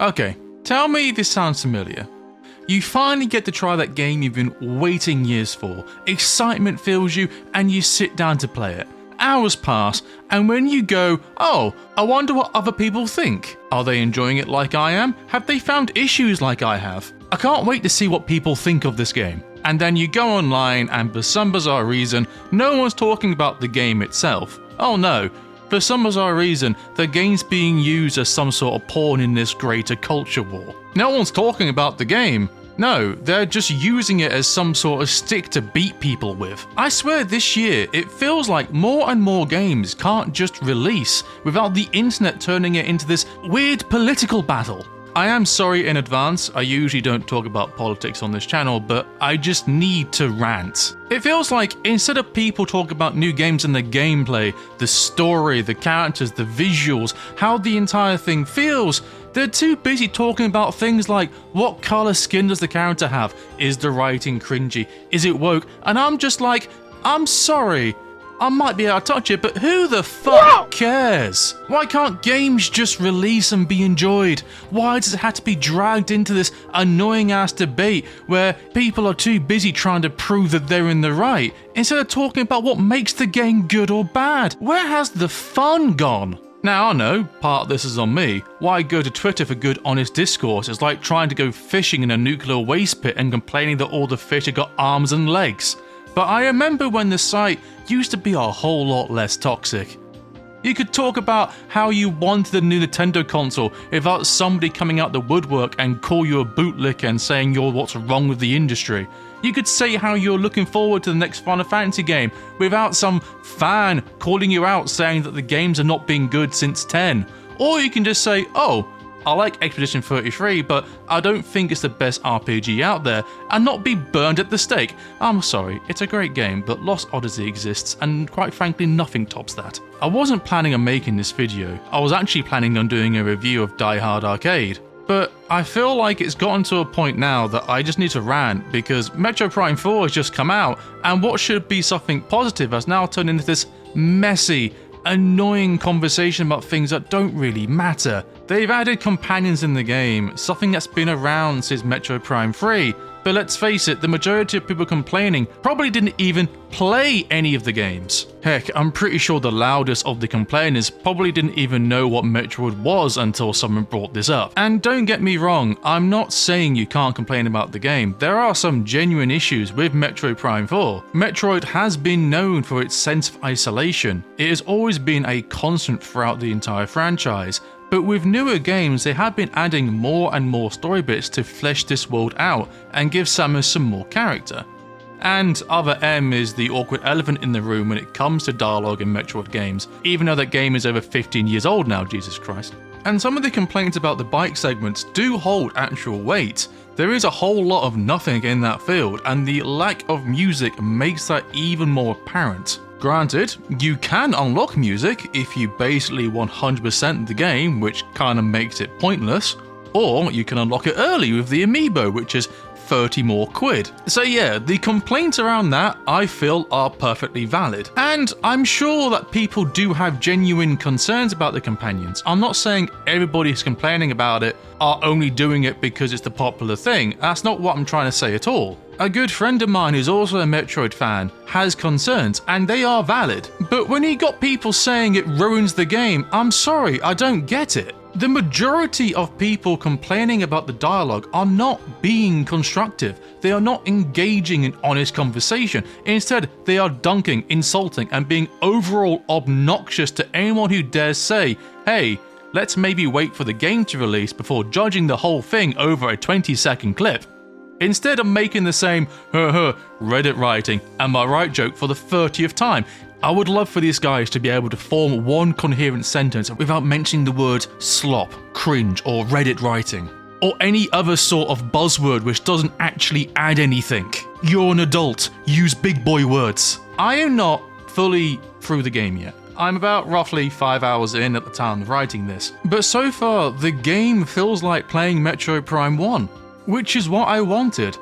Okay, tell me if this sounds familiar. You finally get to try that game you've been waiting years for, excitement fills you, and you sit down to play it. Hours pass, and when you go, oh, I wonder what other people think. Are they enjoying it like I am? Have they found issues like I have? I can't wait to see what people think of this game. And then you go online, and for some bizarre reason, no one's talking about the game itself. Oh no, for some bizarre reason, the game's being used as some sort of pawn in this greater culture war. No one's talking about the game. No, they're just using it as some sort of stick to beat people with. I swear this year, it feels like more and more games can't just release without the internet turning it into this weird political battle. I am sorry in advance, I usually don't talk about politics on this channel, but I just need to rant. It feels like instead of people talking about new games and the gameplay, the story, the characters, the visuals, how the entire thing feels, they're too busy talking about things like what color skin does the character have, is the writing cringy, is it woke, and I'm just like, I'm sorry. I might be able to touch it, but who the fuck cares? Why can't games just release and be enjoyed? Why does it have to be dragged into this annoying ass debate where people are too busy trying to prove that they're in the right, instead of talking about what makes the game good or bad? Where has the fun gone? Now I know, part of this is on me. Why go to Twitter for good honest discourse is like trying to go fishing in a nuclear waste pit and complaining that all the fish have got arms and legs. But I remember when the site used to be a whole lot less toxic. You could talk about how you wanted a new Nintendo console without somebody coming out the woodwork and call you a bootlicker and saying you're what's wrong with the industry. You could say how you're looking forward to the next Final Fantasy game without some fan calling you out saying that the games are not been good since 10. Or you can just say, oh, I like Expedition 33, but I don't think it's the best RPG out there, and not be burned at the stake. I'm sorry, it's a great game, but Lost Odyssey exists, and quite frankly, nothing tops that. I wasn't planning on making this video. I was actually planning on doing a review of Die Hard Arcade. But I feel like it's gotten to a point now that I just need to rant because Metro Prime 4 has just come out, and what should be something positive has now turned into this messy, annoying conversation about things that don't really matter. They've added companions in the game, something that's been around since Metro Prime 3, but let's face it, the majority of people complaining probably didn't even play any of the games. Heck, I'm pretty sure the loudest of the complainers probably didn't even know what Metroid was until someone brought this up. And don't get me wrong, I'm not saying you can't complain about the game. There are some genuine issues with Metroid Prime 4. Metroid has been known for its sense of isolation. It has always been a constant throughout the entire franchise. But with newer games, they have been adding more and more story bits to flesh this world out and give Samus some more character. And Other M is the awkward elephant in the room when it comes to dialogue in Metroid games, even though that game is over 15 years old now, Jesus Christ. And some of the complaints about the bike segments do hold actual weight. There is a whole lot of nothing in that field, and the lack of music makes that even more apparent. Granted, you can unlock music if you basically 100% the game, which kinda makes it pointless, or you can unlock it early with the amiibo, which is 30 more quid. So yeah, the complaints around that I feel are perfectly valid. And I'm sure that people do have genuine concerns about the companions. I'm not saying everybody who's complaining about it are only doing it because it's the popular thing. That's not what I'm trying to say at all. A good friend of mine who's also a Metroid fan has concerns, and they are valid. But when you got people saying it ruins the game, I'm sorry, I don't get it. The majority of people complaining about the dialogue are not being constructive. They are not engaging in honest conversation. Instead, they are dunking, insulting, and being overall obnoxious to anyone who dares say, hey, let's maybe wait for the game to release before judging the whole thing over a 20-second clip. Instead of making the same Reddit writing, am I right joke for the 30th time, I would love for these guys to be able to form one coherent sentence without mentioning the word slop, cringe, or Reddit writing, or any other sort of buzzword which doesn't actually add anything. You're an adult, use big boy words. I am not fully through the game yet. I'm about roughly 5 hours in at the time of writing this, but so far the game feels like playing Metroid Prime 1. Which is what I wanted.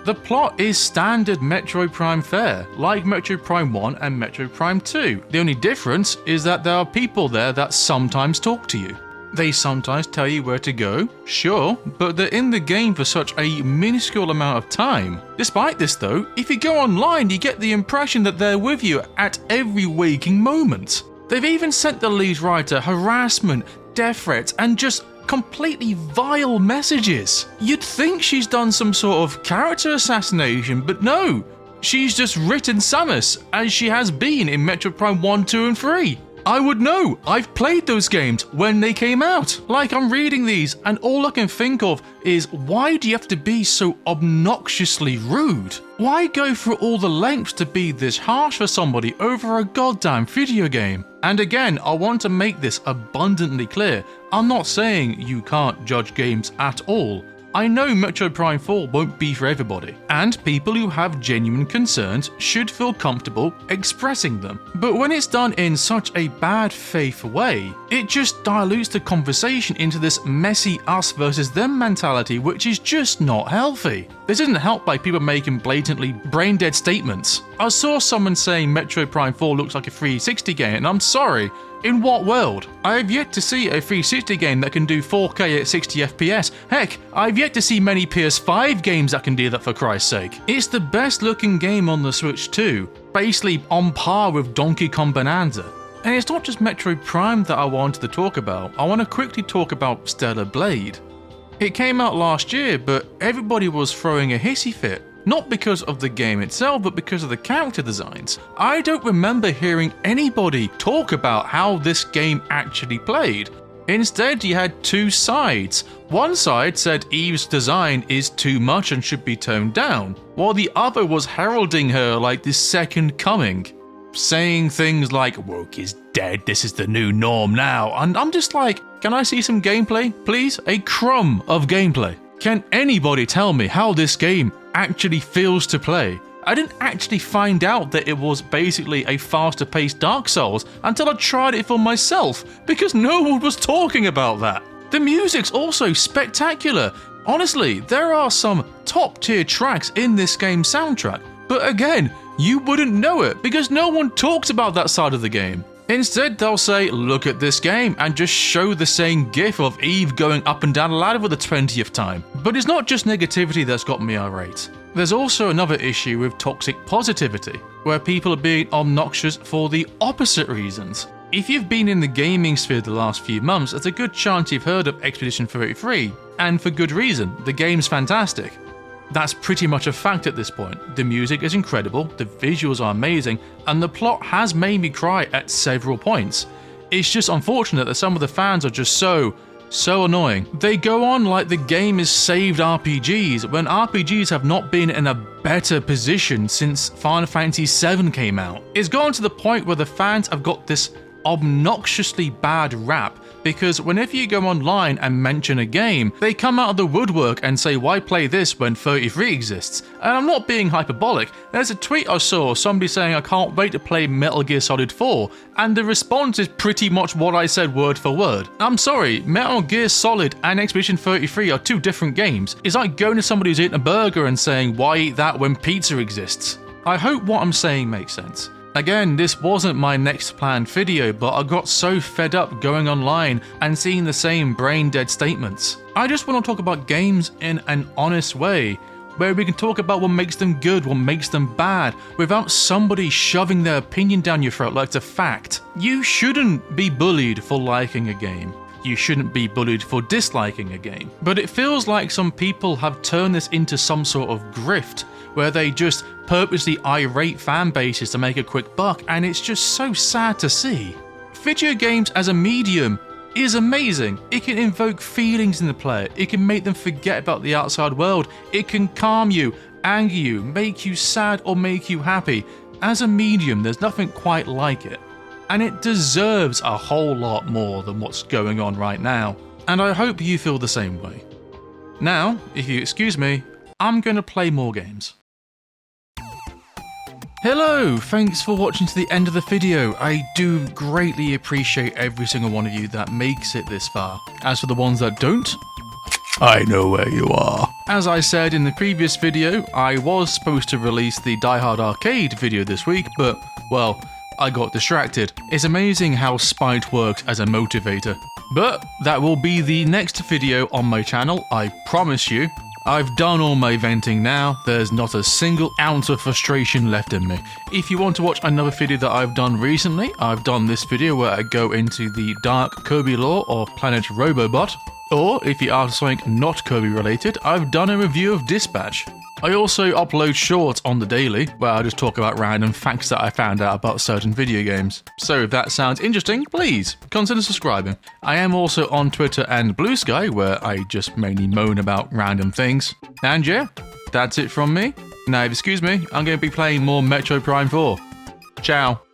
The plot is standard Metroid Prime fare, like Metroid Prime 1 and Metroid Prime 2. The only difference is that there are people there that sometimes talk to you. They sometimes tell you where to go, sure, but they're in the game for such a minuscule amount of time. Despite this though, if you go online you get the impression that they're with you at every waking moment. They've even sent the lead writer harassment, death threats, and just completely vile messages. You'd think she's done some sort of character assassination, but no, she's just written Samus, as she has been in Metroid Prime 1, 2 and 3. I would know, I've played those games when they came out. Like, I'm reading these and all I can think of is, why do you have to be so obnoxiously rude? Why go through all the lengths to be this harsh for somebody over a goddamn video game? And again, I want to make this abundantly clear, I'm not saying you can't judge games at all. I know Metroid Prime 4 won't be for everybody, and people who have genuine concerns should feel comfortable expressing them. But when it's done in such a bad faith way, it just dilutes the conversation into this messy us versus them mentality, which is just not healthy. This isn't helped by people making blatantly brain-dead statements. I saw someone saying Metroid Prime 4 looks like a 360 game, and I'm sorry, in what world? I have yet to see a 360 game that can do 4K at 60 FPS. Heck, I've yet to see many PS5 games that can do that, for Christ's sake. It's the best looking game on the Switch too, basically on par with Donkey Kong Bonanza. And it's not just Metroid Prime that I wanted to talk about, I want to quickly talk about Stellar Blade. It came out last year, but everybody was throwing a hissy fit. Not because of the game itself, but because of the character designs. I don't remember hearing anybody talk about how this game actually played. Instead, you had two sides. One side said Eve's design is too much and should be toned down, while the other was heralding her like the second coming, saying things like, "Woke is dead, this is the new norm now," and I'm just like, can I see some gameplay, please? A crumb of gameplay. Can anybody tell me how this game actually feels to play? I didn't actually find out that it was basically a faster paced Dark Souls until I tried it for myself, because no one was talking about that. The music's also spectacular. Honestly, there are some top tier tracks in this game's soundtrack, but again, you wouldn't know it because no one talks about that side of the game. Instead, they'll say, "Look at this game," and just show the same gif of Eve going up and down a ladder for the 20th time. But it's not just negativity that's got me irate. There's also another issue with toxic positivity, where people are being obnoxious for the opposite reasons. If you've been in the gaming sphere the last few months, there's a good chance you've heard of Expedition 33, and for good reason, the game's fantastic. That's pretty much a fact at this point. The music is incredible, the visuals are amazing, and the plot has made me cry at several points. It's just unfortunate that some of the fans are just so annoying. They go on like the game is saved RPGs, when RPGs have not been in a better position since Final Fantasy VII came out. It's gone to the point where the fans have got this obnoxiously bad rap, because whenever you go online and mention a game, they come out of the woodwork and say, "Why play this when 33 exists?" And I'm not being hyperbolic. There's a tweet I saw, somebody saying, "I can't wait to play Metal Gear Solid 4, and the response is pretty much what I said word for word. I'm sorry, Metal Gear Solid and Expedition 33 are two different games. It's like going to somebody who's eating a burger and saying, "Why eat that when pizza exists?" I hope what I'm saying makes sense. Again, this wasn't my next planned video, but I got so fed up going online and seeing the same brain-dead statements. I just want to talk about games in an honest way, where we can talk about what makes them good, what makes them bad, without somebody shoving their opinion down your throat like it's a fact. You shouldn't be bullied for liking a game. You shouldn't be bullied for disliking a game. But it feels like some people have turned this into some sort of grift, where they just purposely irate fan bases to make a quick buck, and it's just so sad to see. Video games as a medium is amazing. It can invoke feelings in the player, it can make them forget about the outside world, it can calm you, anger you, make you sad or make you happy. As a medium, there's nothing quite like it. And it deserves a whole lot more than what's going on right now. And I hope you feel the same way. Now, if you excuse me, I'm going to play more games. Hello, thanks for watching to the end of the video. I do greatly appreciate every single one of you that makes it this far. As for the ones that don't, I know where you are. As I said in the previous video, I was supposed to release the Die Hard Arcade video this week, but, well, I got distracted. It's amazing how spite works as a motivator. But that will be the next video on my channel, I promise you. I've done all my venting now, there's not a single ounce of frustration left in me. If you want to watch another video that I've done recently, I've done this video where I go into the dark Kirby lore of Planet Robobot. Or, if you are something not Kirby related, I've done a review of Dispatch. I also upload shorts on the daily, where I just talk about random facts that I found out about certain video games. So if that sounds interesting, please consider subscribing. I am also on Twitter and Blue Sky, where I just mainly moan about random things. And yeah, that's it from me. Now, excuse me, I'm going to be playing more Metro Prime 4. Ciao.